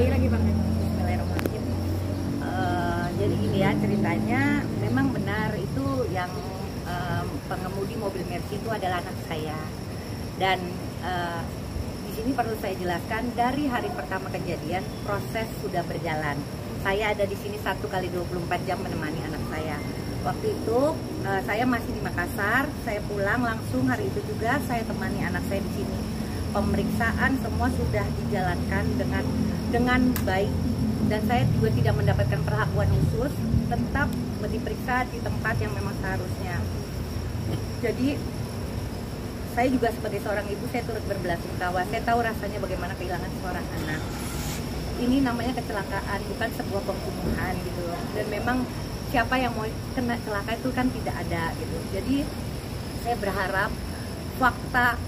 bayi lagi Bang. Bismillahirrahmanirrahim. Jadi gini ya ceritanya, memang benar itu yang pengemudi mobil Mercy itu adalah anak saya. Dan di sini perlu saya jelaskan, dari hari pertama kejadian proses sudah berjalan. Saya ada di sini 1 kali 24 jam menemani anak saya. Waktu itu saya masih di Makassar, saya pulang langsung hari itu juga saya temani anak saya di sini. Pemeriksaan semua sudah dijalankan dengan baik, dan saya juga tidak mendapatkan perlakuan khusus, tetap diperiksa di tempat yang memang seharusnya. Jadi saya juga sebagai seorang ibu, saya turut berbelasungkawa. Saya tahu rasanya bagaimana kehilangan seorang anak. Ini namanya kecelakaan, bukan sebuah pembunuhan gitu loh. Dan memang siapa yang mau kena celaka itu kan tidak ada gitu. Jadi saya berharap fakta,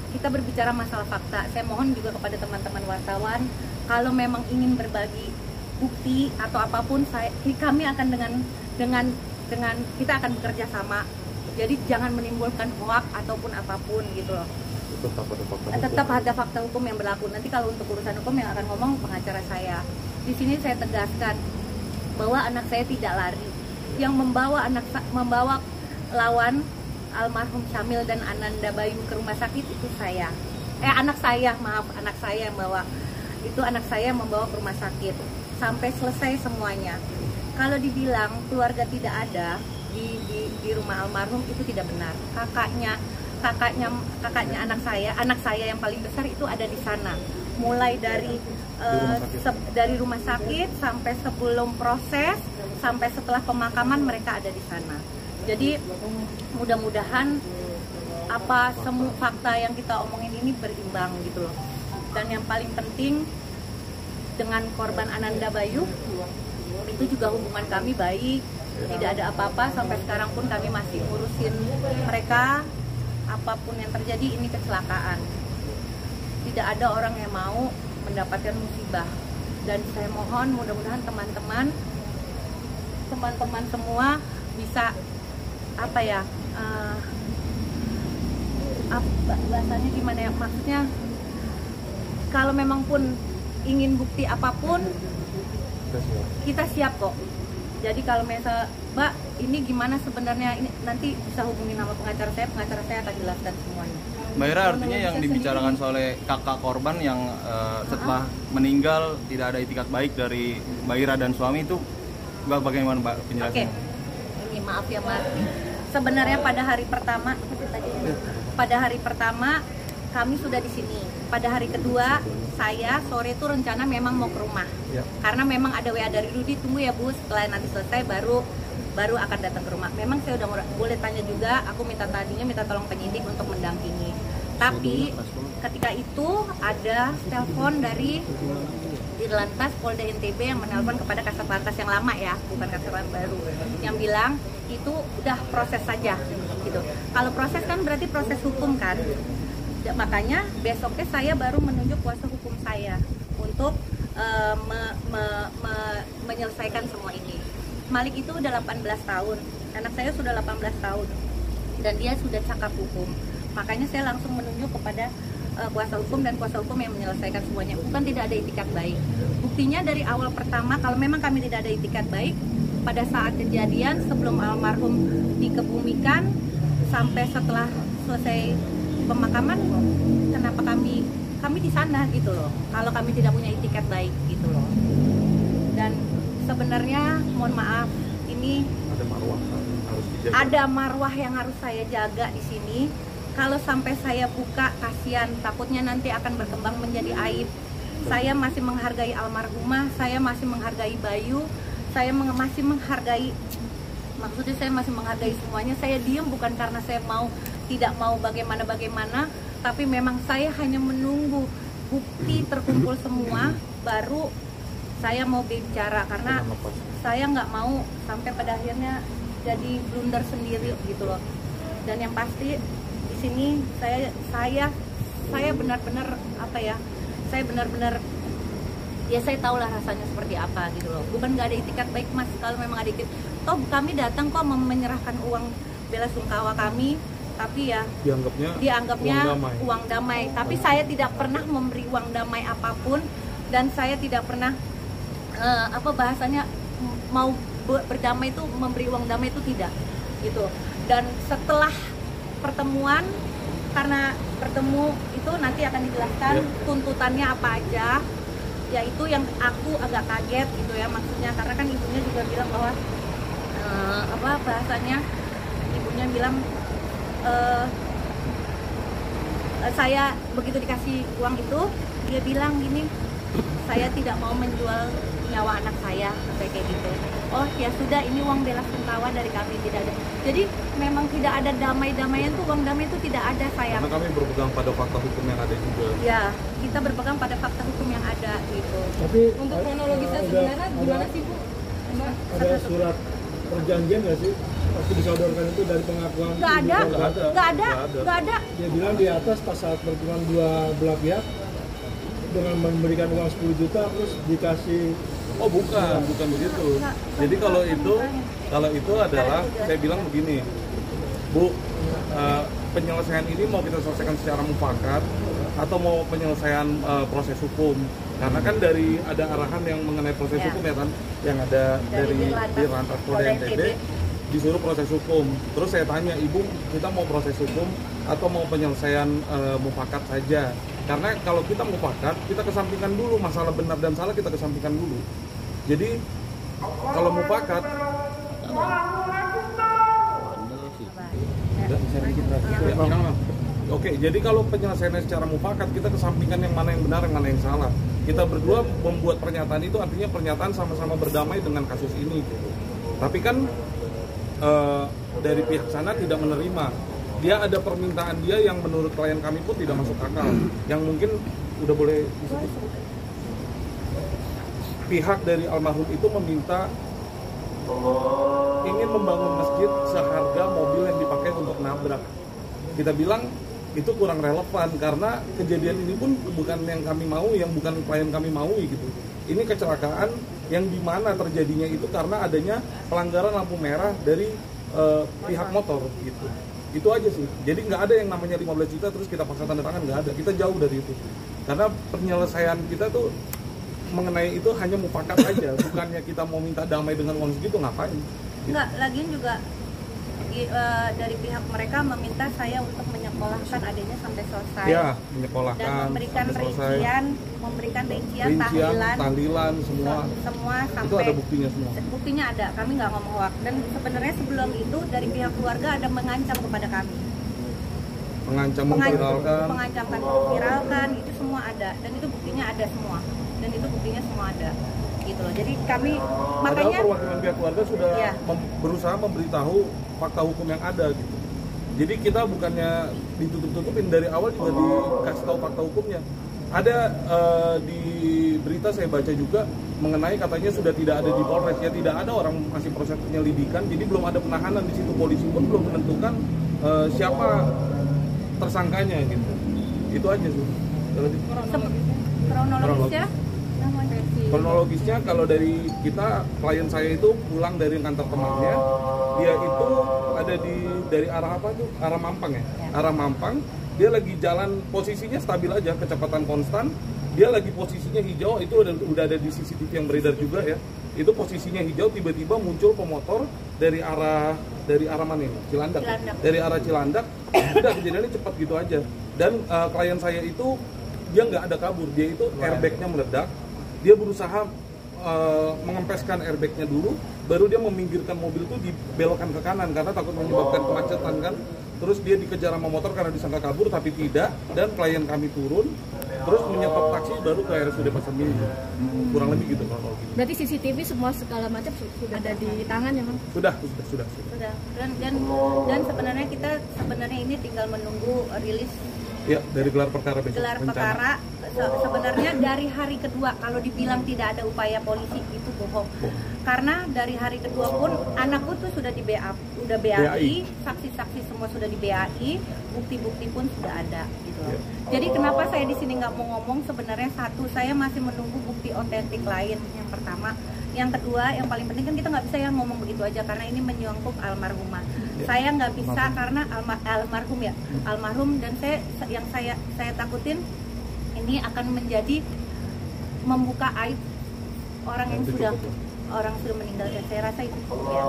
kita berbicara masalah fakta. Saya mohon juga kepada teman-teman wartawan, kalau memang ingin berbagi bukti atau apapun, kami akan dengan kita akan bekerja sama. Jadi jangan menimbulkan hoak ataupun apapun gitu loh. Tetap ada fakta hukum yang berlaku. Nanti kalau untuk urusan hukum yang akan ngomong pengacara saya. Di sini saya tegaskan bahwa anak saya tidak lari. Yang membawa lawan almarhum Syamil dan Ananda Bayu ke rumah sakit itu saya. Anak saya yang bawa. Itu anak saya yang membawa ke rumah sakit sampai selesai semuanya. Kalau dibilang keluarga tidak ada di rumah almarhum, itu tidak benar. Kakaknya anak saya yang paling besar itu ada di sana. Mulai dari rumah sakit sampai sebelum proses, sampai setelah pemakaman mereka ada di sana. Jadi mudah-mudahan semua fakta yang kita omongin ini berimbang gitu loh. Dan yang paling penting, dengan korban Ananda Bayu itu juga hubungan kami baik, tidak ada apa-apa. Sampai sekarang pun kami masih ngurusin mereka. Apapun yang terjadi, ini kecelakaan. Tidak ada orang yang mau mendapatkan musibah. Dan saya mohon mudah-mudahan teman-teman semua bisa bahasanya gimana ya, maksudnya kalau memang pun ingin bukti apapun, kita siap kok. Jadi kalau misalnya, Mbak, ini gimana sebenarnya, ini nanti bisa hubungi nama pengacara saya akan jelaskan semuanya. Mbak Ira, artinya yang dibicarakan oleh kakak korban yang setelah meninggal tidak ada itikat baik dari Mbak Ira dan suami itu, bagaimana Mbak penjelasannya? Oke, ini maaf ya Mas. Sebenarnya pada hari pertama kami sudah di sini. Pada hari kedua saya sore itu rencana memang mau ke rumah. Ya. Karena memang ada WA dari Rudi, tunggu ya Bu, setelah nanti selesai baru akan datang ke rumah. Memang saya udah boleh tanya juga, aku minta tolong penyidik untuk mendampingi. Tapi ketika itu ada telepon dari Dirlantas Polda NTB yang menelpon kepada Kasat Lantas yang lama ya, bukan Kasat Lantas baru, yang bilang itu udah proses saja gitu. Kalau proses kan berarti proses hukum kan. Makanya besoknya saya baru menunjuk kuasa hukum saya untuk menyelesaikan semua ini. Malik itu udah 18 tahun, anak saya sudah 18 tahun, dan dia sudah cakap hukum. Makanya saya langsung menunjuk kepada kuasa hukum, dan kuasa hukum yang menyelesaikan semuanya. Bukan tidak ada itikat baik. Buktinya dari awal pertama, kalau memang kami tidak ada itikat baik, pada saat kejadian sebelum almarhum dikebumikan sampai setelah selesai pemakaman, kenapa kami di sana gitu loh, kalau kami tidak punya itikat baik gitu loh. Dan sebenarnya mohon maaf, ini ada marwah yang harus saya jaga di sini. Kalau sampai saya buka, kasihan, takutnya nanti akan berkembang menjadi aib. Saya masih menghargai almarhumah, saya masih menghargai Bayu, saya masih menghargai, maksudnya saya masih menghargai semuanya. Saya diam bukan karena saya tidak mau bagaimana, tapi memang saya hanya menunggu bukti terkumpul semua, baru saya mau bicara, karena saya nggak mau sampai pada akhirnya jadi blunder sendiri gitu loh. Dan yang pasti di sini saya benar-benar saya benar-benar ya, saya tahulah rasanya seperti apa gitu loh. Bukan nggak ada itikat baik Mas, kalau memang ada itikat, toh kami datang kok menyerahkan uang bela sungkawa kami, tapi ya dianggapnya uang damai. Tapi saya tidak pernah memberi uang damai apapun dan saya tidak pernah bahasanya mau berdamai itu, memberi uang damai itu tidak gitu. Dan setelah pertemuan, karena bertemu itu nanti akan dijelaskan tuntutannya apa aja, yaitu yang aku agak kaget gitu ya, maksudnya karena kan ibunya juga bilang bahwa ibunya bilang saya begitu dikasih uang itu, dia bilang gini, saya tidak mau menjual nyawa anak saya, sampai kayak gitu. Oh ya sudah, ini uang bela sungkawa dari kami, tidak ada. Jadi memang tidak ada damai-damaian tuh, uang damai itu tidak ada, sayang. Karena kami berpegang pada fakta hukum yang ada juga. Ya, kita berpegang pada fakta hukum yang ada gitu. Tapi untuk kronologisnya sebenarnya gimana sih Bu? Ada surat perjanjian nggak sih waktu disodorkan itu dari pengakuan? Nggak ada. Dia bilang di atas pas saat pertemuan dua belah pihak dengan memberikan uang 10 juta terus dikasih. Oh bukan begitu. Jadi kalau itu adalah, saya bilang begini, Bu, penyelesaian ini mau kita selesaikan secara mufakat atau mau penyelesaian proses hukum? Karena kan ada arahan yang mengenai proses hukum ya kan, yang ada dari Lantas Polda NTB disuruh proses hukum. Terus saya tanya, Ibu, kita mau proses hukum atau mau penyelesaian mufakat saja? Karena kalau kita mufakat, kita kesampingkan dulu masalah benar dan salah, kita kesampingkan dulu. Jadi kalau mufakat, oke, jadi kalau penyelesaiannya secara mufakat, kita kesampingkan yang mana yang benar, yang mana yang salah. Kita berdua membuat pernyataan itu, artinya pernyataan sama-sama berdamai dengan kasus ini. Tapi kan dari pihak sana tidak menerima. Dia ada permintaan dia yang menurut klien kami pun tidak masuk akal. Yang mungkin udah boleh disebut. Pihak dari almarhum itu meminta ingin membangun masjid seharga mobil yang dipakai untuk nabrak. Kita bilang itu kurang relevan karena kejadian ini pun bukan yang kami mau, yang bukan klien kami mau gitu. Ini kecelakaan yang dimana terjadinya itu karena adanya pelanggaran lampu merah dari pihak motor gitu. Itu aja sih. Jadi nggak ada yang namanya 15 juta terus kita paksa tanda tangan, nggak ada. Kita jauh dari itu. Karena penyelesaian kita tuh mengenai itu hanya mufakat aja, bukannya kita mau minta damai dengan uang segitu, ngapain? Enggak, lagian juga dari pihak mereka meminta saya untuk menyekolahkan adanya sampai selesai. Ya, menyekolahkan dan memberikan rincian, tahlilan semua sampai itu ada buktinya semua. Buktinya ada, kami nggak ngomong hoax. Dan sebenarnya sebelum itu dari pihak keluarga ada mengancam kepada kami. Mengancam memviralkan, itu semua ada, dan itu buktinya ada semua. Gitu loh. Jadi kami makanya perwakilan pihak keluarga sudah berusaha memberitahu fakta hukum yang ada gitu. Jadi kita bukannya ditutup-tutupin, dari awal juga dikasih tahu fakta hukumnya. Ada di berita saya baca juga mengenai katanya sudah tidak ada di Polres, ya tidak ada, orang masih proses penyelidikan, jadi belum ada penahanan di situ, polisi pun belum menentukan siapa tersangkanya gitu. Itu aja sih. Kronologisnya kalau dari kita, klien saya itu pulang dari kantor temannya, dia itu ada dari arah apa tuh? Arah Mampang ya? Arah Mampang, dia lagi jalan, posisinya stabil aja, kecepatan konstan, dia lagi posisinya hijau, itu udah ada di CCTV yang beredar juga ya. Itu posisinya hijau, tiba-tiba muncul pemotor dari arah mana ini? Cilandak. Dari arah Cilandak, udah kejadiannya cepat gitu aja. Dan klien saya itu dia nggak ada kabur, dia itu airbagnya meledak. Dia berusaha mengempeskan airbagnya dulu, baru dia meminggirkan mobil itu, dibelokkan ke kanan karena takut menyebabkan kemacetan kan. Terus dia dikejar sama motor karena disangka kabur, tapi tidak. Dan klien kami turun, terus menyetop taksi baru ke RSUD Pasar Minggu. Kurang lebih gitu kalau gitu. Berarti CCTV semua segala macam sudah ada di tangan ya, Bang? Sudah. Dan sebenarnya kita ini tinggal menunggu rilis. Ya, dari gelar perkara besok. Gelar perkara sebenarnya dari hari kedua, kalau dibilang tidak ada upaya polisi itu bohong. Karena dari hari kedua pun anakku tuh sudah di BAI, saksi-saksi semua sudah di BAI, bukti-bukti pun sudah ada gitu loh. Jadi kenapa saya di sini nggak mau ngomong, sebenarnya satu, saya masih menunggu bukti otentik lain, yang pertama. Yang kedua, yang paling penting kan kita nggak bisa yang ngomong begitu aja karena ini menyangkut almarhumah. Saya nggak bisa karena almarhum, dan saya takutin ini akan menjadi membuka aib orang yang Itu sudah cukup. meninggal, dan saya rasa itu cukup ya.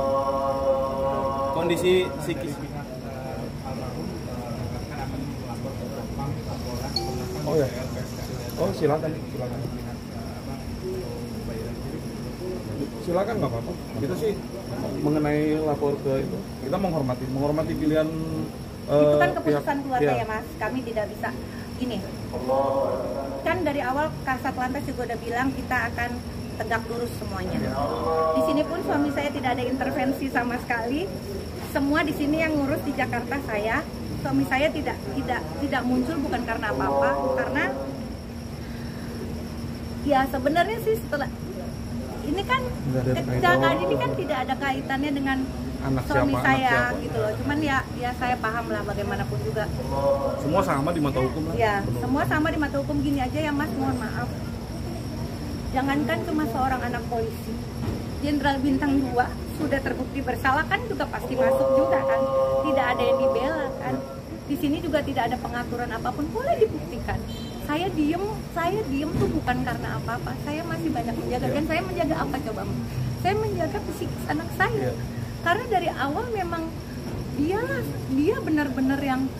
Kondisi psikis. Oh ya. Oh silakan. Silakan nggak apa-apa. Kita sih mengenai lapor ke itu, kita menghormati pilihan. Itu kan keputusan pihak- keluarga iya. ya Mas, kami tidak bisa ini. Kan dari awal Kasat Lantas juga udah bilang kita akan tegak lurus semuanya. Di sini pun suami saya tidak ada intervensi sama sekali. Semua di sini yang ngurus di Jakarta saya. Suami saya tidak muncul bukan karena apa-apa, karena ya sebenarnya sih setelah ini kan Nggak ada kecelakaan ini kan tidak ada kaitannya dengan Anak suami siapa, saya anak siapa. gitu loh. Cuman ya saya paham lah bagaimanapun juga. Semua sama di mata hukum lah. Ya, semua sama di mata hukum. Gini aja ya Mas, mohon maaf. Jangankan cuma seorang anak polisi, Jenderal Bintang 2 sudah terbukti bersalah kan juga pasti masuk juga kan. Tidak ada yang dibela kan. Di sini juga tidak ada pengaturan apapun, boleh dibuktikan. Saya diem tuh bukan karena apa-apa. Saya masih banyak menjaga. Dan saya menjaga apa coba? Saya menjaga psikis anak saya. Iya. Karena dari awal memang dia benar-benar yang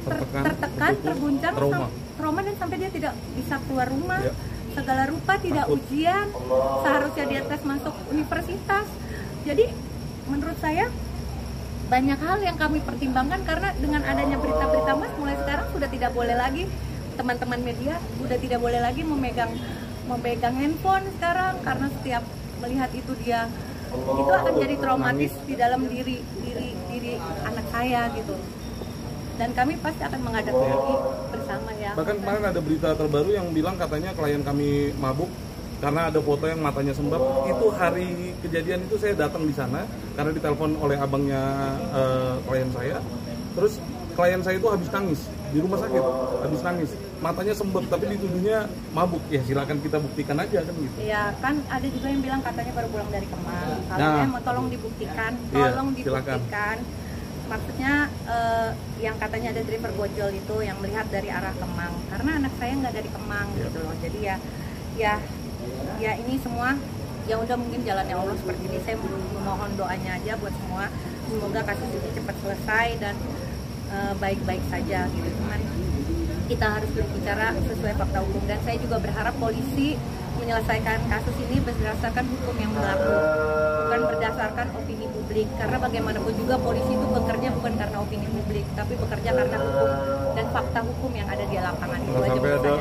tertekan, terguncang, trauma, dan sampai dia tidak bisa keluar rumah. Iya. Segala rupa tidak Takut. ujian, seharusnya dia tes masuk universitas. Jadi menurut saya banyak hal yang kami pertimbangkan, karena dengan adanya berita-berita Mas mulai sekarang sudah tidak boleh lagi, teman-teman media sudah tidak boleh lagi memegang handphone sekarang, karena setiap melihat itu itu akan jadi traumatis di dalam diri anak saya gitu. Dan kami pasti akan menghadapi ini bersama ya. Bahkan kemarin ada berita terbaru yang bilang katanya klien kami mabuk karena ada foto yang matanya sembab. Itu hari kejadian itu saya datang di sana karena ditelepon oleh abangnya klien saya. Terus klien saya itu habis nangis di rumah sakit, habis nangis, matanya sembab tapi dituduhnya mabuk. Ya silakan kita buktikan aja kan gitu. Ya kan ada juga yang bilang katanya baru pulang dari Kemang. Kalau Nah. saya mau tolong dibuktikan, Iya, tolong silakan. dibuktikan. Maksudnya yang katanya ada driver gojol itu yang melihat dari arah Kemang, karena anak saya nggak dari Kemang gitu loh. Jadi ya ini semua ya udah mungkin jalannya Allah seperti ini. Saya memohon doanya aja buat semua, semoga kasus ini cepat selesai dan baik-baik saja gitu. Cuman kita harus berbicara sesuai fakta hukum, dan saya juga berharap polisi menyelesaikan kasus ini berdasarkan hukum yang berlaku, bukan berdasarkan opini publik, karena bagaimanapun juga polisi itu bekerja bukan karena opini publik, tapi bekerja karena hukum dan fakta hukum yang ada di lapangan. Itu aja menurut saya.